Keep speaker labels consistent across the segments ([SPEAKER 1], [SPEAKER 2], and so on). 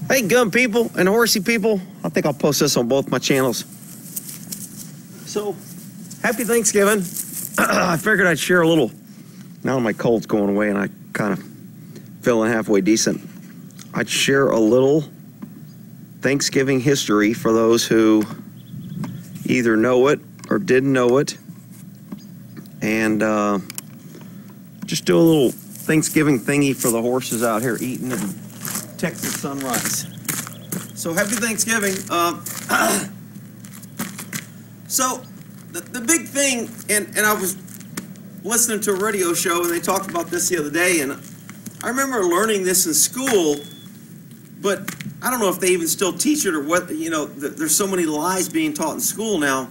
[SPEAKER 1] Hey, gun people and horsey people. I think I'll post this on both my channels. So, happy Thanksgiving. I figured I'd share a little. Now my cold's going away and I kind of feeling halfway decent. I'd share a little Thanksgiving history for those who either know it or didn't know it. And just do a little Thanksgiving thingy for the horses out here eating and Texas sunrise. So happy Thanksgiving. So the big thing, and I was listening to a radio show and they talked about this the other day, and I remember learning this in school, but I don't know if they even still teach it or what. You know, there's so many lies being taught in school now.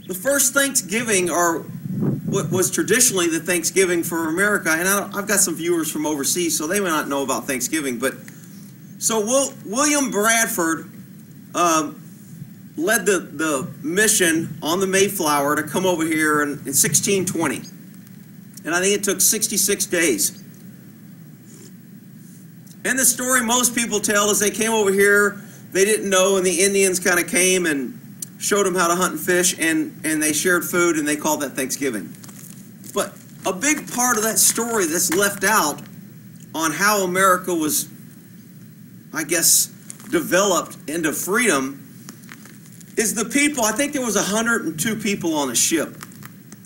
[SPEAKER 1] The first Thanksgiving, or what was traditionally the Thanksgiving for America, and I've got some viewers from overseas, so they may not know about Thanksgiving, but so William Bradford led the mission on the Mayflower to come over here in 1620, and I think it took 66 days. And the story most people tell is they came over here, they didn't know, and the Indians kind of came and showed them how to hunt and fish, and they shared food, and they called that Thanksgiving. But a big part of that story that's left out on how America was, I guess, developed into freedom is the people. I think there was 102 people on the ship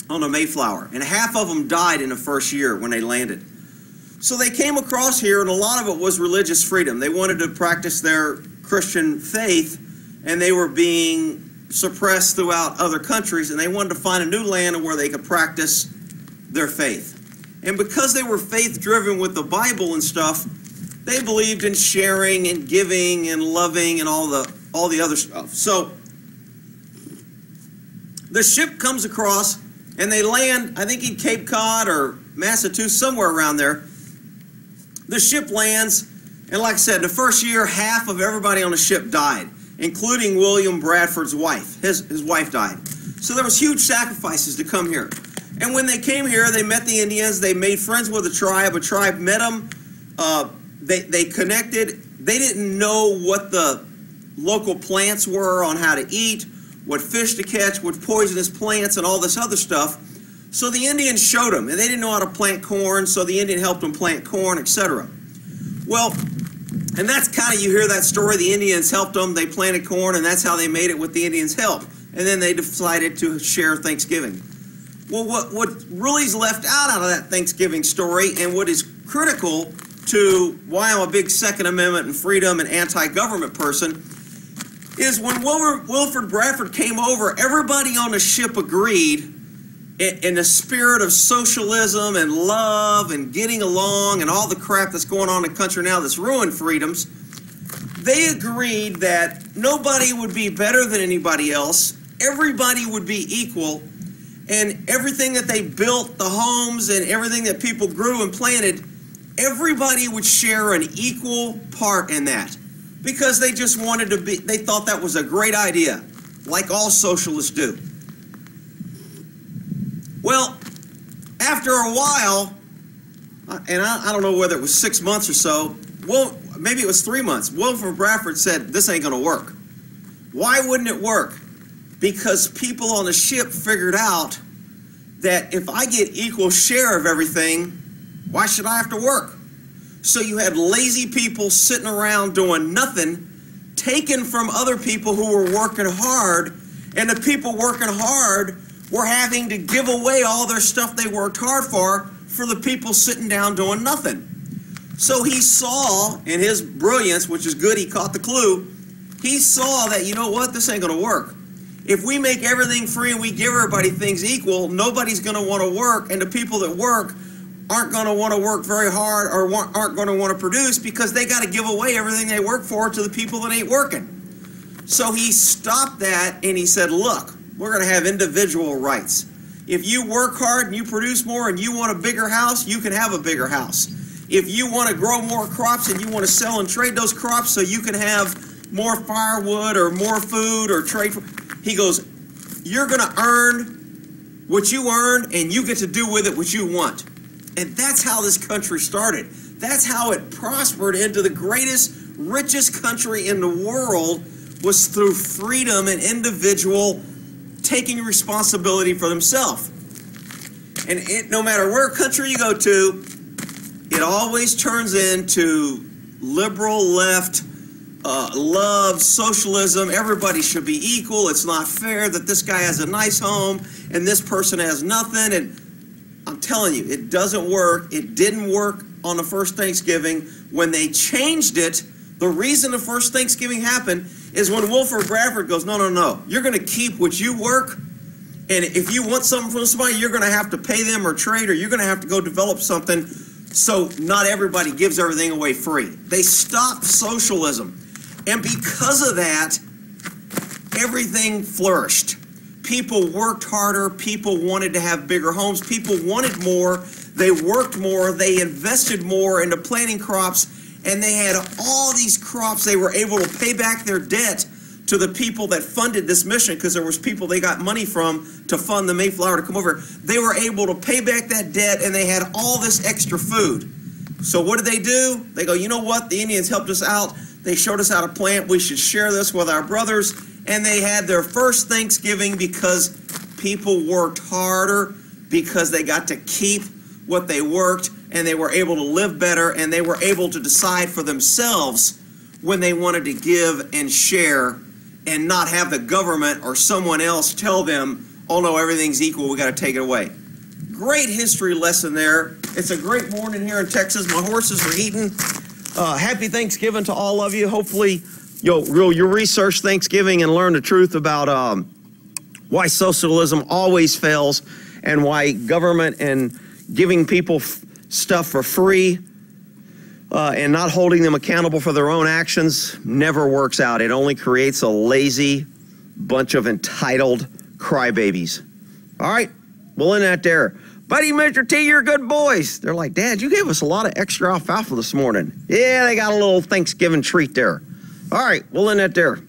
[SPEAKER 1] on the Mayflower, and half of them died in the first year when they landed. So they came across here, and a lot of it was religious freedom. They wanted to practice their Christian faith, and they were being suppressed throughout other countries, and they wanted to find a new land where they could practice their faith. And because they were faith-driven with the Bible and stuff, they believed in sharing and giving and loving and all the other stuff. So the ship comes across, and they land, I think in Cape Cod or Massachusetts, somewhere around there. The ship lands, and like I said, the first year, half of everybody on the ship died, including William Bradford's wife. His wife died. So there was huge sacrifices to come here. And when they came here, they met the Indians. They made friends with a tribe. A tribe met them. They connected. They didn't know what the local plants were on how to eat, what fish to catch, what poisonous plants, and all this other stuff. So the Indians showed them, and they didn't know how to plant corn, so the Indian helped them plant corn, etc. Well, and that's kind of, you hear that story, the Indians helped them, they planted corn, and that's how they made it with the Indians' help. And then they decided to share Thanksgiving. Well, what really is left out of that Thanksgiving story, and what is critical to why I'm a big Second Amendment and freedom and anti-government person, is when Wilford Bradford came over, everybody on the ship agreed in the spirit of socialism and love and getting along and all the crap that's going on in the country now that's ruined freedoms. They agreed that nobody would be better than anybody else. Everybody would be equal. And everything that they built, the homes and everything that people grew and planted, everybody would share an equal part in that. Because they just wanted to be, they thought that was a great idea, like all socialists do. Well, after a while, and I don't know whether it was 6 months or so, well, maybe it was 3 months, Wilford Bradford said, this ain't going to work. Why wouldn't it work? Because people on the ship figured out that if I get equal share of everything, why should I have to work? So you had lazy people sitting around doing nothing, taken from other people who were working hard, and the people working hard were having to give away all their stuff they worked hard for the people sitting down doing nothing. So he saw, in his brilliance, which is good, he caught the clue, he saw that, you know what, this ain't going to work. If we make everything free and we give everybody things equal, nobody's going to want to work, and the people that work aren't going to want to work very hard or aren't going to want to produce because they got to give away everything they work for to the people that ain't working. So he stopped that and he said, look, we're going to have individual rights. If you work hard and you produce more and you want a bigger house, you can have a bigger house. If you want to grow more crops and you want to sell and trade those crops so you can have more firewood or more food or trade, he goes, you're going to earn what you earn and you get to do with it what you want. And that's how this country started. That's how it prospered into the greatest, richest country in the world, was through freedom and individual taking responsibility for themselves. And no matter where country you go to, it always turns into liberal left, love, socialism. Everybody should be equal. It's not fair that this guy has a nice home and this person has nothing. And I'm telling you, it doesn't work. It didn't work on the first Thanksgiving. When they changed it, the reason the first Thanksgiving happened is when Wilford Bradford goes, no, you're going to keep what you work. And if you want something from somebody, you're going to have to pay them or trade, or you're going to have to go develop something. So not everybody gives everything away free. They stopped socialism. And because of that, everything flourished. People worked harder. People wanted to have bigger homes. People wanted more. They worked more. They invested more into planting crops. And they had all these crops. They were able to pay back their debt to the people that funded this mission, because there was people they got money from to fund the Mayflower to come over. They were able to pay back that debt, and they had all this extra food. So what did they do? They go, you know what? The Indians helped us out. They showed us how to plant. We should share this with our brothers. And they had their first Thanksgiving because people worked harder, because they got to keep what they worked, and they were able to live better, and they were able to decide for themselves when they wanted to give and share, and not have the government or someone else tell them, oh no, everything's equal, we got to take it away. Great history lesson there. It's a great morning here in Texas. My horses are eating. Happy Thanksgiving to all of you. Hopefully you'll research Thanksgiving and learn the truth about why socialism always fails, and why government and giving people stuff for free and not holding them accountable for their own actions never works out. It only creates a lazy bunch of entitled crybabies. All right, we'll end that there. Buddy, Mr. T, you're good boys. They're like, Dad, you gave us a lot of extra alfalfa this morning. Yeah, they got a little Thanksgiving treat there. All right, we'll end that there.